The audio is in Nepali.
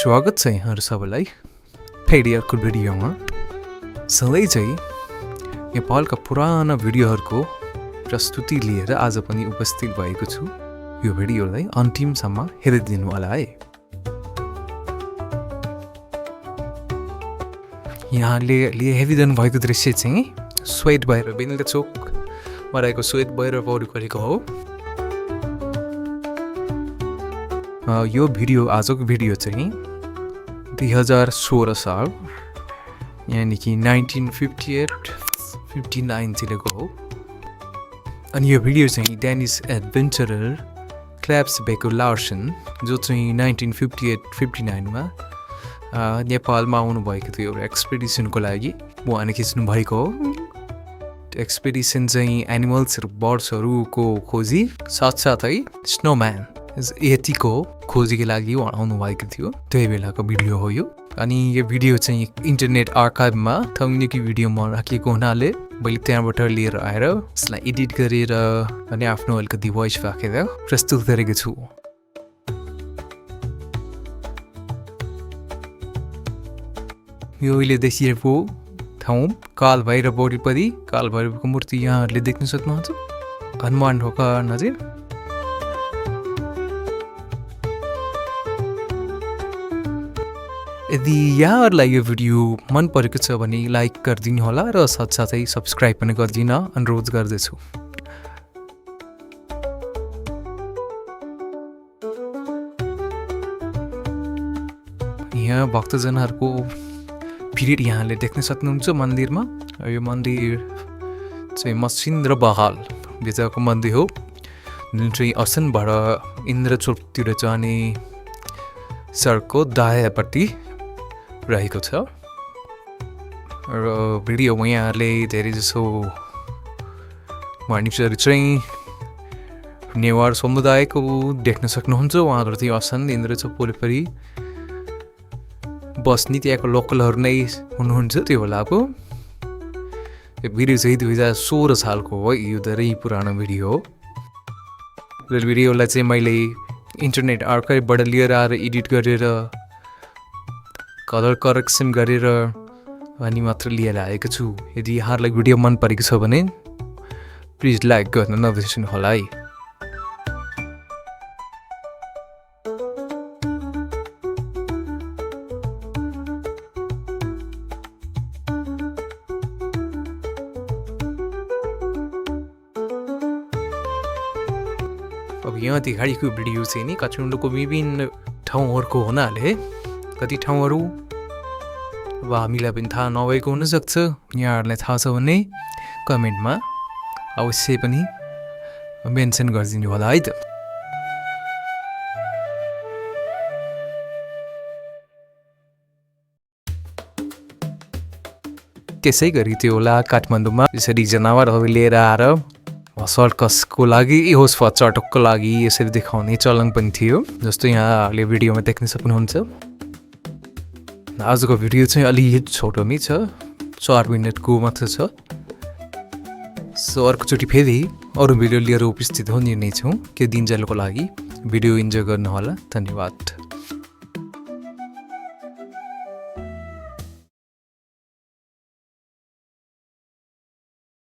स्वागत छ यहाँहरू सबैलाई फेरि अर्को भिडियोमा। सधैँ चाहिँ नेपालका पुराना भिडियोहरूको प्रस्तुति लिएर आज पनि उपस्थित भएको छु। यो भिडियोलाई अन्तिमसम्म हेरिदिनु होला है। यहाँले हेरिदिनु भएको दृश्य चाहिँ स्वेट भएर बेनिका चोकमा रहेको स्वेट भएर वरिपरिको हो। यो भिडियो आजको भिडियो चाहिँ 2016 साल यानि कि 1958-59 तिरको हो। अनि यो भिडियो चाहिँ डेनिस एडभेन्चरर क्ल्याप्स बेको लार्सन जो चाहिँ 1958-59 मा नेपालमा आउनुभएको थियो एउटा एक्सपिडिसनको लागि उहाँले खिच्नु भएको हो। त्यो एक्सपिडिसन चाहिँ एनिमल्सहरू बर्ड्सहरूको खोजी साथसाथै स्नोम्यान यतिको खोजीको लागि आउनु भएको थियो। त्यही बेलाको भिडियो हो यो। अनि यो भिडियो चाहिँ इन्टरनेट आर्काइभमा थम्निकी भिडियोमा राखिएको हुनाले मैले त्यहाँबाट लिएर आएर यसलाई एडिट गरेर अनि आफ्नो अलिकति भोइस राखेर प्रस्तुत गरेको छु। यो अहिले देखिएको ठाउँ कालभैरव वरिपरि कालभैरवको मूर्ति यहाँहरूले देख्न सक्नुहुन्छ हनुमान ढोका नजिक। यदि यहाँहरूलाई यो भिडियो मन परेको छ भने लाइक गरिदिनु होला र साथसाथै सब्सक्राइब पनि गरिदिन अनुरोध गर्दछु। यहाँ भक्तजनहरूको भिड यहाँले देख्न सक्नुहुन्छ मन्दिरमा। यो मन्दिर चाहिँ मसिन्द्र बहाल बिचको मन्दिर हो जुन चाहिँ असनबाट इन्द्रचोकतिर जाने सडकको दायाँपट्टि रहेको छ। र भिडियोमा यहाँहरूले धेरै जसो मानिसहरू चाहिँ नेवार समुदायको देख्न सक्नुहुन्छ। उहाँहरू चाहिँ असन इन्द्रचोक वरिपरि बस्ने त्यहाँको लोकलहरू नै हुनुहुन्छ त्यो बेलाको। यो भिडियो चाहिँ 2016 सालको हो। यो धेरै पुरानो भिडियो हो। र भिडियोलाई चाहिँ मैले इन्टरनेट आर्काइभबाट लिएर आएर एडिट गरेर कलर करेक्सन गरेर अनि मात्र लिएर आएको छु। यदि यहाँहरूलाई भिडियो मन परेको छ भने प्लिज लाइक गर्न नबिर्सनु होला है। अब यहाँ देखाएको भिडियो चाहिँ नि काठमाडौँको विभिन्न ठाउँहरूको हुनाले कति ठाउँहरू अब हामीलाई पनि थाहा नभएको हुनसक्छ। यहाँहरूलाई थाहा छ भने कमेन्टमा अवश्य पनि मेन्सन गरिदिनु होला है त। त्यसै गरी त्यो होला काठमाडौँमा यसरी जनावरहरू लिएर आएर सर्कसको लागि होस् वा चटकको लागि यसरी देखाउने चलन पनि थियो जस्तो यहाँले भिडियोमा देख्न सक्नुहुन्छ। आजको भिडियो चाहिँ अलि छोटो नै छ 4 मिनटको मात्र छ। सो अर्कोचोटि फेरि अरू भिडियो लिएर उपस्थित हुने नै छौँ। के दिनजलको लागि भिडियो इन्जोय गर्नुहोला। धन्यवाद।